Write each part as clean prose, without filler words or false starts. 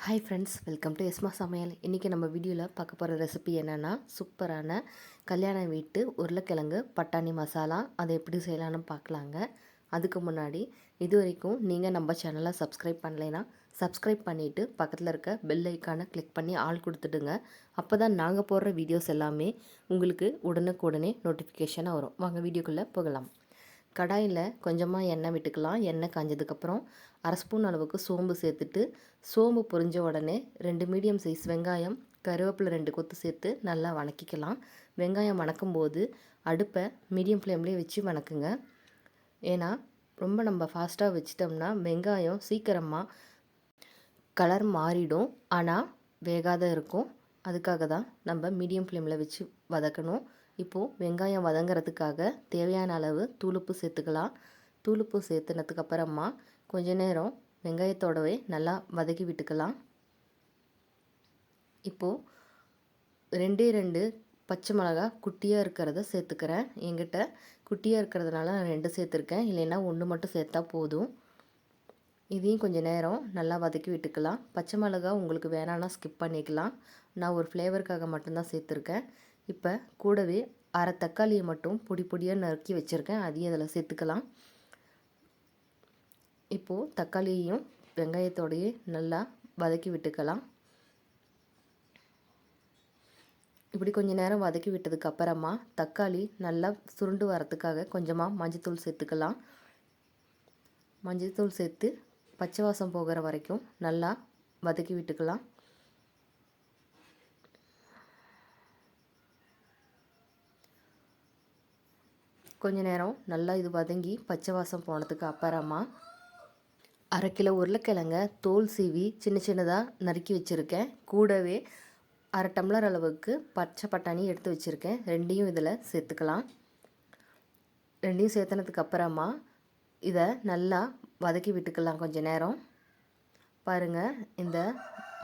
Hi friends, welcome to எஸ்மா சமையல். இன்றைக்கி நம்ம வீடியோவில் பார்க்க போகிற ரெசிபி என்னென்னா சூப்பரான கல்யாண வீட்டு உருளைக்கிழங்கு பட்டாணி மசாலா. அதை எப்படி செய்யலான்னு பார்க்கலாங்க. அதுக்கு முன்னாடி இது வரைக்கும் நீங்கள் நம்ம சேனலை சப்ஸ்கிரைப் பண்ணலைன்னா சப்ஸ்கிரைப் பண்ணிவிட்டு பக்கத்தில் இருக்க பெல் ஐக்கானை கிளிக் பண்ணி ஆள் கொடுத்துடுங்க. அப்போ தான் நாங்கள் போடுற வீடியோஸ் எல்லாமே உங்களுக்கு உடனுக்குடனே நோட்டிஃபிகேஷனாக வரும். வாங்க வீடியோக்குள்ளே போகலாம். கடாயில் கொஞ்சமாக எண்ணெய் விட்டுக்கலாம். எண்ணெய் காஞ்சதுக்கப்புறம் அரை ஸ்பூன் அளவுக்கு சோம்பு சேர்த்துட்டு, சோம்பு பொரிஞ்ச உடனே 2 மீடியம் சைஸ் வெங்காயம், கருவேப்பிலை 2 கொத்து சேர்த்து நல்லா வணக்கிக்கலாம். வெங்காயம் வணக்கும்போது அடுப்பை மீடியம் ஃப்ளேம்லேயே வச்சு வணக்குங்க. ஏன்னா ரொம்ப நம்ம ஃபாஸ்ட்டாக வச்சிட்டோம்னா வெங்காயம் சீக்கிரமாக கலர் மாறிடும், ஆனால் வேகாத இருக்கும். அதுக்காக தான் நம்ம மீடியம் ஃப்ளேமில் வச்சு வதக்கணும். இப்போது வெங்காயம் வதங்கிறதுக்காக தேவையான அளவு தூளுப்பு சேர்த்துக்கலாம். தூளுப்பு சேர்த்துனதுக்கப்புறமா கொஞ்ச நேரம் வெங்காயத்தோடவே நல்லா வதக்கி விட்டுக்கலாம். இப்போது 2 பச்சை மிளகா குட்டியாக இருக்கிறத சேர்த்துக்கிறேன். என்கிட்ட குட்டியாக இருக்கிறதுனால நான் 2 சேர்த்துருக்கேன், இல்லைன்னா 1 மட்டும் சேர்த்தா போதும். இதையும் கொஞ்சம் நேரம் நல்லா வதக்கி விட்டுக்கலாம். பச்சை மிளகா உங்களுக்கு வேணான்னா ஸ்கிப் பண்ணிக்கலாம். நான் ஒரு ஃப்ளேவருக்காக மட்டும்தான் சேர்த்துருக்கேன். இப்போ கூடவே அரை தக்காளியை மட்டும் பொடி பொடியாக நறுக்கி வச்சுருக்கேன், அதையும் அதில் சேர்த்துக்கலாம். இப்போது தக்காளியையும் வெங்காயத்தோடையே நல்லா வதக்கி விட்டுக்கலாம். இப்படி கொஞ்சம் நேரம் வதக்கி விட்டதுக்கு அப்புறமா தக்காளி நல்லா சுருண்டு வரத்துக்காக கொஞ்சமாக மஞ்சத்தூள் சேர்த்துக்கலாம். மஞ்சத்தூள் சேர்த்து பச்சை வாசம் போகிற வரைக்கும் நல்லா வதக்கி விட்டுக்கலாம். கொஞ்ச நேரம் நல்லா இது வதங்கி பச்சை வாசம் போனதுக்கு அப்புறமா அரை கிலோ உருளைக்கிழங்க தோல் சீவி சின்ன சின்னதாக நறுக்கி வச்சுருக்கேன். கூடவே அரை டம்ளர் அளவுக்கு பச்சை பட்டாணி எடுத்து வச்சுருக்கேன். ரெண்டையும் இதில் சேர்த்துக்கலாம். ரெண்டையும் சேர்த்துனதுக்கு அப்புறமா இதை நல்லா வதக்கி விட்டுக்கலாம் கொஞ்சம் நேரம். பாருங்கள், இந்த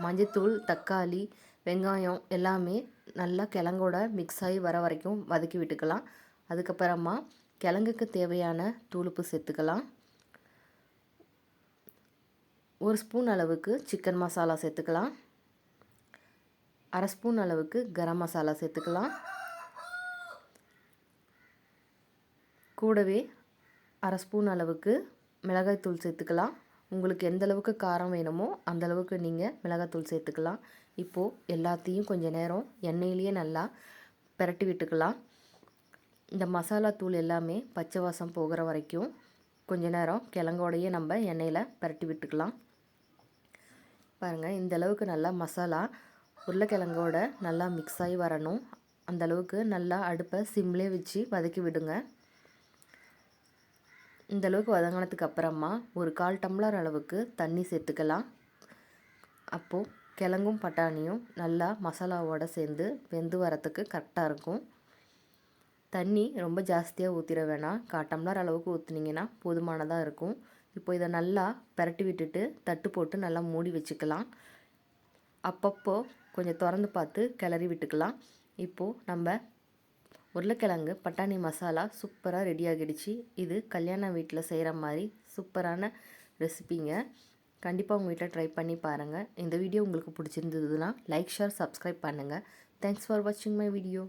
மஞ்சத்தூள், தக்காளி, வெங்காயம் எல்லாமே நல்லா கிழங்கோட மிக்ஸ் ஆகி வர வரைக்கும் வதக்கி விட்டுக்கலாம். அதுக்கப்புறமா கிழங்குக்கு தேவையான தூளுப்பு சேர்த்துக்கலாம். 1 ஸ்பூன் அளவுக்கு சிக்கன் மசாலா சேர்த்துக்கலாம். அரை ஸ்பூன் அளவுக்கு கரம் மசாலா சேர்த்துக்கலாம். கூடவே அரை ஸ்பூன் அளவுக்கு மிளகாய்த்தூள் சேர்த்துக்கலாம். உங்களுக்கு எந்த அளவுக்கு காரம் வேணுமோ அந்த அளவுக்கு நீங்கள் மிளகாய்த்தூள் சேர்த்துக்கலாம். இப்போது எல்லாத்தையும் கொஞ்சம் நேரம் எண்ணெயிலேயே நல்லா பிரட்டி விட்டுக்கலாம். இந்த மசாலா தூள் எல்லாமே பச்சை வாசம் போகிற வரைக்கும் கொஞ்ச நேரம் கிழங்கோடையே நம்ம எண்ணெயில் பிரட்டி விட்டுக்கலாம். பாருங்கள், இந்த அளவுக்கு நல்லா மசாலா உருளைக்கிழங்கோட நல்லா மிக்ஸ் ஆகி வரணும். அந்த அளவுக்கு நல்லா அடுப்பை சிம்லேயே வச்சு வதக்கி விடுங்க. இந்த அளவுக்கு வதங்கினதுக்கு அப்புறமா ஒரு 1/4 டம்ளர் அளவுக்கு தண்ணி சேர்த்துக்கலாம். அப்போது கிழங்கும் பட்டாணியும் நல்லா மசாலாவோடு சேர்ந்து வெந்து வரத்துக்கு கரெக்டாக இருக்கும். தண்ணி ரொம்ப ஜாஸ்தியாக ஊற்றிட வேணாம். 1/4 டம்ளர் அளவுக்கு ஊற்றுனீங்கன்னா போதுமானதாக இருக்கும். இப்போ இதை நல்லா பிரட்டி விட்டுட்டு தட்டு போட்டு நல்லா மூடி வச்சுக்கலாம். அப்பப்போ கொஞ்சம் திறந்து பார்த்து கிளறி விட்டுக்கலாம். இப்போது நம்ம உருளைக்கிழங்கு பட்டாணி மசாலா சூப்பராக ரெடி ஆகிடுச்சு. இது கல்யாண வீட்டில் செய்கிற மாதிரி சூப்பரான ரெசிபிங்க. கண்டிப்பாக உங்கள் வீட்டில் ட்ரை பண்ணி பாருங்கள். இந்த வீடியோ உங்களுக்கு பிடிச்சிருந்ததுன்னா லைக், ஷேர், சப்ஸ்கிரைப் பண்ணுங்கள். தேங்க்ஸ் ஃபார் வாட்சிங் மை வீடியோ.